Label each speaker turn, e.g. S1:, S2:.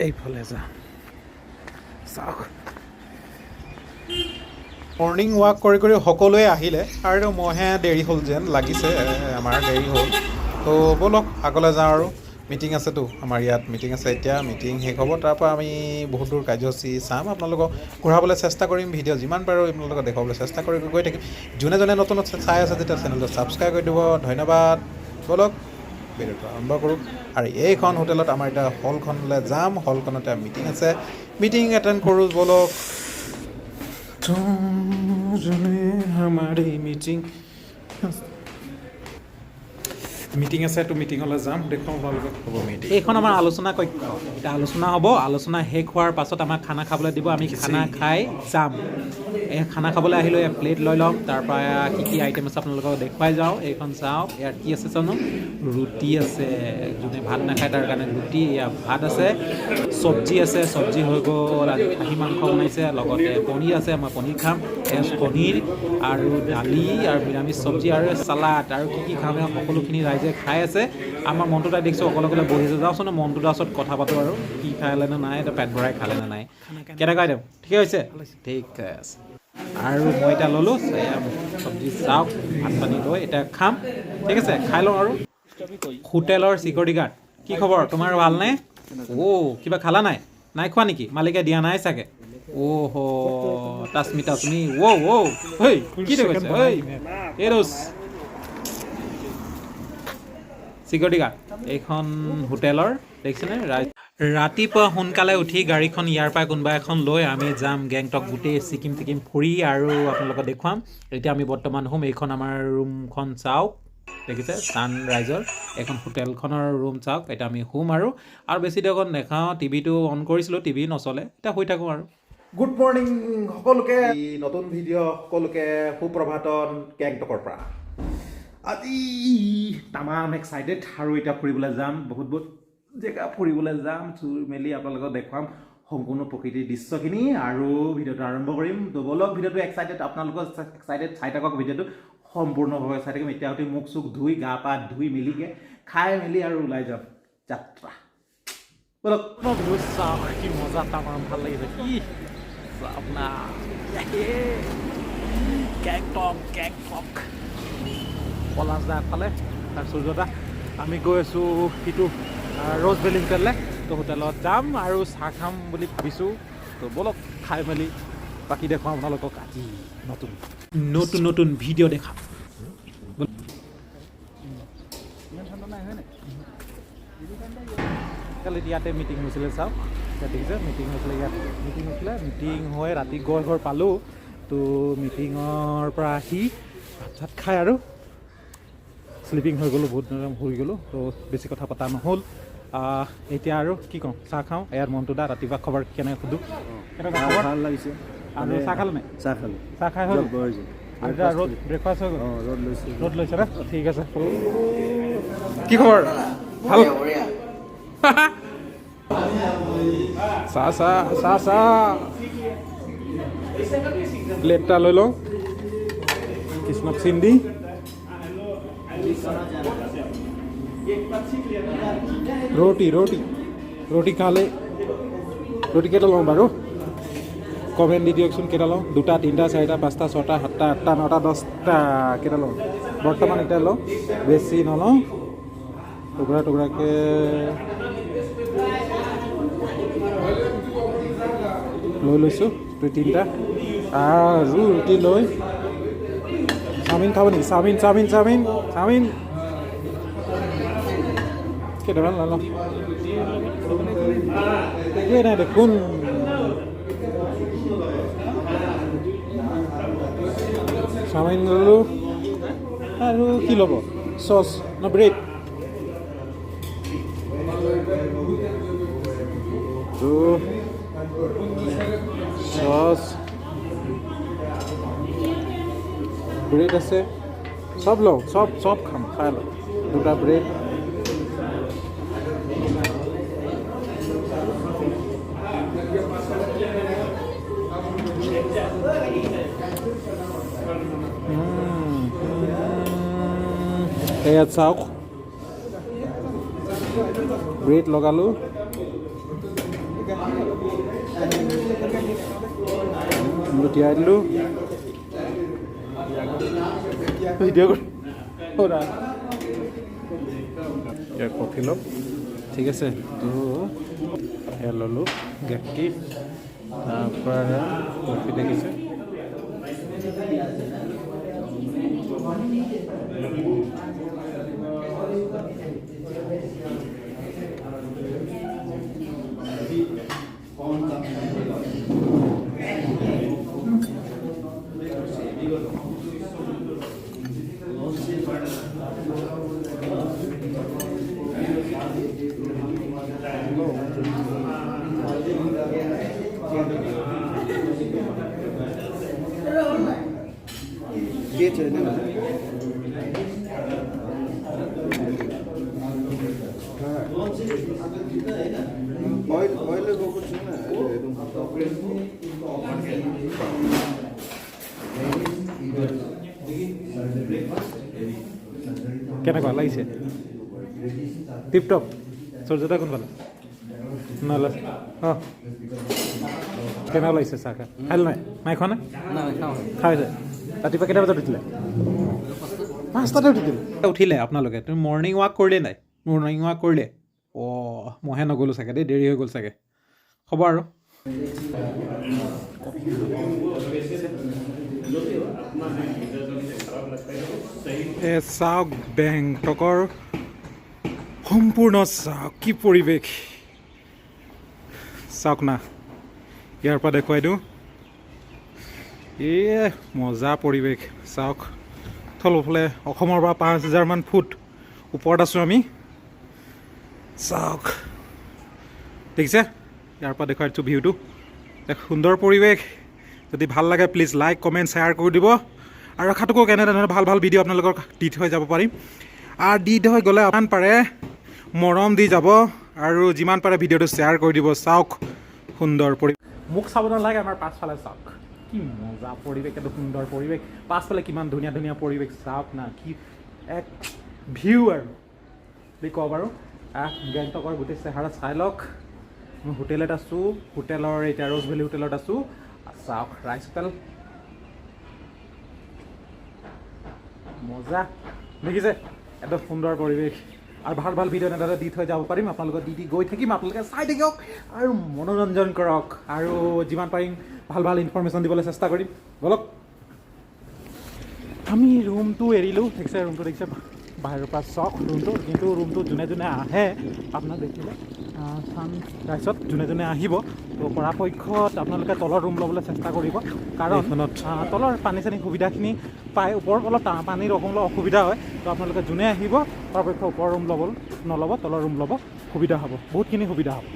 S1: এইফালে যাম চাওক মৰ্ণিং ৱাক কৰি কৰি সকলোৱে আহিলে আৰু মইহে দেৰি হ'ল যেন লাগিছে আমাৰ দেৰি হ'ল তো ব'লক আগলৈ যাওঁ আৰু মিটিং আছেতো আমাৰ ইয়াত মিটিং আছে এতিয়া মিটিং শেষ হ'ব তাৰপৰা আমি বহুত দূৰ কাৰ্যসূচী চাম আপোনালোকক ঘূৰাবলৈ চেষ্টা কৰিম ভিডিঅ' যিমান পাৰোঁ আপোনালোকক দেখুৱাবলৈ চেষ্টা কৰি গৈ থাকিম যোনে যোনে নতুন চাই আছে তেতিয়া চেনেলটো ছাবস্ক্ৰাইব কৰি দিব ধন্যবাদ ব'লক ভিডিঅ'টো আৰম্ভ কৰোঁ আৰু এইখন হোটেলত আমাৰ এতিয়া হলখনলৈ যাম হলখনতে মিটিং আছে মিটিং এটেণ্ড কৰোঁ ব'লক মিটিং আছে তো মিটিঙলৈ যাম দেখুৱাম আপোনালোকক হ'ব মিটিং এইখন আমাৰ আলোচনা কক্ষ এতিয়া আলোচনা হ'ব আলোচনা শেষ হোৱাৰ পাছত আমাক খানা খাবলৈ দিব আমি খানা খাই যাম এই খানা খাবলৈ আহিলোঁ এই প্লেট লৈ ল'ম তাৰপৰা কি কি আইটেম আছে আপোনালোকক দেখুৱাই যাওঁ এইখন চাওক ইয়াত কি আছে জানো ৰুটি আছে যোনে ভাত নাখায় তাৰ কাৰণে ৰুটি ভাত আছে চব্জি আছে চব্জি হৈ গ'ল খাহী মাংস বনাইছে লগতে পনীৰ আছে মই পনীৰ খাম পনীৰ আৰু দালি আৰু নিৰামিষ চব্জি আৰু চালাড আৰু কি খাম সকলোখিনি ৰাইজে খাই আছে আমাৰ মনটো তাই দেখিছোঁ অকলে অকলে বহি আছে যাওঁচোন মনটো ওচৰত কথা পাতোঁ আৰু কি খালে নে নাই পেট ভৰাই খালে নে নাই কেনেকুৱা দিওঁ ঠিকে হৈছে ঠিক আছে আৰু মই এতিয়া ল'লোঁ চব্জি চাওক ভাত পানী লৈ এতিয়া খাম ঠিক আছে খাই লওঁ আৰু হোটেলৰ চিকিউৰিটি গাৰ্ড কি খবৰ তোমাৰ ভালনে কিবা খালা নাই নাই খোৱা নেকি মালিকে দিয়া নাই চাগে তাস্মিতা তুমি কি দেখুৱাইছে এই ৰোজ চিকিউৰিটি গাৰ্ড এইখন হোটেলৰ দেখিছেনে ৰাতিপুৱা সোনকালে উঠি গাড়ীখন ইয়াৰ পৰা কোনোবা এখন লৈ আমি যাম গেংটক গোটেই ছিকিম টিকিম ফুৰি আৰু আপোনালোকক দেখুৱাম এতিয়া আমি বৰ্তমান হ'ম এইখন আমাৰ ৰুমখন চাওক দেখিছে ছানৰাইজৰ এইখন হোটেলখনৰ ৰুম চাওক এতিয়া আমি শুম আৰু বেছি দেৰি নেখাওঁ টিভিটো অন কৰিছিলোঁ টিভি নচলে এতিয়া শুই থাকোঁ আৰু গুড মৰ্ণিং সকলোকে নতুন ভিডিঅ' সকলোকে সুপ্ৰভাতন গেংটকৰ পৰা আজি তামাম এক্সাইটেড আৰু এতিয়া ফুৰিবলৈ যাম বহুত জেগা ফুৰিবলৈ যাম চুৰ মেলি আপোনালোকক দেখুৱাম সম্পূৰ্ণ প্ৰকৃতিৰ দৃশ্যখিনি আৰু ভিডিঅ'টো আৰম্ভ কৰিম তো ব'লক ভিডিঅ'টো এক্সাইটেড আপোনালোকৰ এক্সাইটেড চাই থাকক ভিডিঅ'টো সম্পূৰ্ণভাৱে চাই থাকিম এতিয়া হয়তো মুখ চুখ ধুই গা পা ধুই মেলিকৈ খাই মেলি আৰু ওলাই যাম যাত্ৰা ব'লক ভিডিঅ' চাওঁ কি মজা তামাম ভাল লাগিছে কি আপোনাৰ গেংটক পলাশদা এফালে তাৰ সূৰ্যদা আমি গৈ আছোঁ সিটো ৰ'জ ভেলি হোটেললৈ তো হোটেলত যাম আৰু চাহ খাম বুলি ভাবিছোঁ তো ব'লক খাই মেলি বাকী দেখুৱাম আপোনালোকক আজি নতুন ভিডিঅ' দেখাম কালি ইয়াতে মিটিং হৈছিলে চাওক দেখিছে মিটিং হৈছিলে ইয়াত মিটিং হৈ ৰাতি ঘৰ পালোঁ তো মিটিঙৰ পৰা আহি ভাত চাত খাই আৰু শ্লিপিং হৈ গ'লোঁ বহুত শুই গ'লোঁ তো বেছি কথা পতা নহ'ল এতিয়া আৰু কি কওঁ চাহ খাওঁ ইয়াৰ মনটো দা ৰাতিপুৱা খবৰ কেনেকৈ সোধোঁ ভাল লাগিছে আৰু চাহ খালে নাই চাহ খাই হ'ল আৰু এতিয়া ব্ৰেকফাষ্ট হৈ গ'ল ৰ'দ লৈছে না ঠিক আছে কি খবৰ ভাল চাহ প্লেটটা লৈ লওঁ কৃষ্ণক চিন্দি ৰুটি খালে ৰুটি কেইটা লওঁ বাৰু কমেণ্ট দি দিয়কচোন কেইটা লওঁ 2, 3, 4, 5, 6, 7, 8, 9, 10টা কেইটা লওঁ বৰ্তমান এতিয়া লওঁ বেছি নলওঁ টুকুৰাকৈ লৈ লৈছোঁ 2-3টা আৰু ৰুটি লৈ চাওমিন খাব নেকি চাওমিন কেইটামান লওঁ একোৱে নাই দেখোন চাওমিন ল'লোঁ আৰু কি ল'ব চচ ন ব্ৰেড চচ ব্ৰেড আছে চব লওঁ চব খাম খাই লওঁ 2টা ব্ৰেড এয়া চাওক ব্ৰেড লগালোঁ লুটিয়াই দিলোঁ ভিডিঅ' কফি লওক ঠিক আছে তো সেয়া ল'লোঁ গাখীৰ তাৰপৰা কফি দেখিছে কেনেকুৱা লাগিছে টিপ টপ সূৰ্যদা কোন পালে নহ'লে অঁ কেনেকুৱা লাগিছে চাহ খাই নাই নাই খোৱা নাই খাইছে ৰাতিপুৱা কেইটা বজাত উঠিলে 5টাতে উঠিলে আপোনালোকে তুমি মৰ্ণিং ৱাক কৰিলে নাই মৰ্ণিং ৱাক কৰিলে অঁ মইহে নগ'লোঁ চাগে দেই দেৰি হৈ গ'ল চাগে হ'ব আৰু চাওক বেংটকৰ সম্পূৰ্ণ চাওক কি পৰিৱেশ চাওক না ইয়াৰ পৰা দেখুৱাই দিওঁ মজা পৰিৱেশ চাওক তলফালে অসমৰ পৰা 5000মান ফুট ওপৰত আছোঁ আমি চাওক দেখিছে ইয়াৰ পৰা দেখুৱাই দিছোঁ ভিউটো এক সুন্দৰ পৰিৱেশ যদি ভাল লাগে প্লিজ লাইক কমেণ্ট শ্বেয়াৰ কৰি দিব আৰু আশা থাকোঁ কেনেধৰণে ভাল ভাল ভিডিঅ' আপোনালোকক দি থৈ যাব পাৰিম আৰু দি থৈ গ'লে অকণমান পাৰে মৰম দি যাব আৰু যিমান পাৰে ভিডিঅ'টো শ্বেয়াৰ কৰি দিব চাওক সুন্দৰ পৰিৱেশ মোক চাব নালাগে আমাৰ পাছফালে চাওক কি মজা পৰিৱেশ এইটো সুন্দৰ পৰিৱেশ পাছফালে কিমান ধুনীয়া ধুনীয়া পৰিৱেশ চাওক না কি এক ভিউ আৰু বুলি ক'ব বাৰু গেংটকৰ গোটেই চেহেৰা চাই লওক মই হোটেলত আছোঁ হোটেলৰ এতিয়া ৰ'জ ভেলী হোটেলত আছোঁ চাওক ৰাইচ হোটেল মজা দেখিছে একদম সুন্দৰ পৰিৱেশ আৰু ভাল ভাল ভিডিঅ' এনেদৰে দি থৈ যাব পাৰিম আপোনালোকক দি গৈ থাকিম আপোনালোকে চাই থাকিওক আৰু মনোৰঞ্জন কৰক আৰু যিমান পাৰিম ভাল ভাল ইনফৰমেশ্যন দিবলৈ চেষ্টা কৰিম বলক আমি ৰুমটো এৰিলোঁ দেখিছে ৰুমটো দেখিছে বাহিৰৰ পৰা চাওক ৰুমটো কিন্তু ৰুমটো যোনে যোনে আহে আপোনাক দেখিলে চানৰাইজত যোনে যোনে আহিব তো পৰাপক্ষত আপোনালোকে তলৰ ৰুম ল'বলৈ চেষ্টা কৰিব কাৰণ তলৰ পানী চানী সুবিধাখিনি পায় ওপৰত অলপ পানীৰ অলপ অসুবিধা হয় তো আপোনালোকে যোনে আহিব পৰাপক্ষত ওপৰৰ ৰুম নল'ব তলৰ ৰুম ল'ব সুবিধা হ'ব বহুতখিনি সুবিধা হ'ব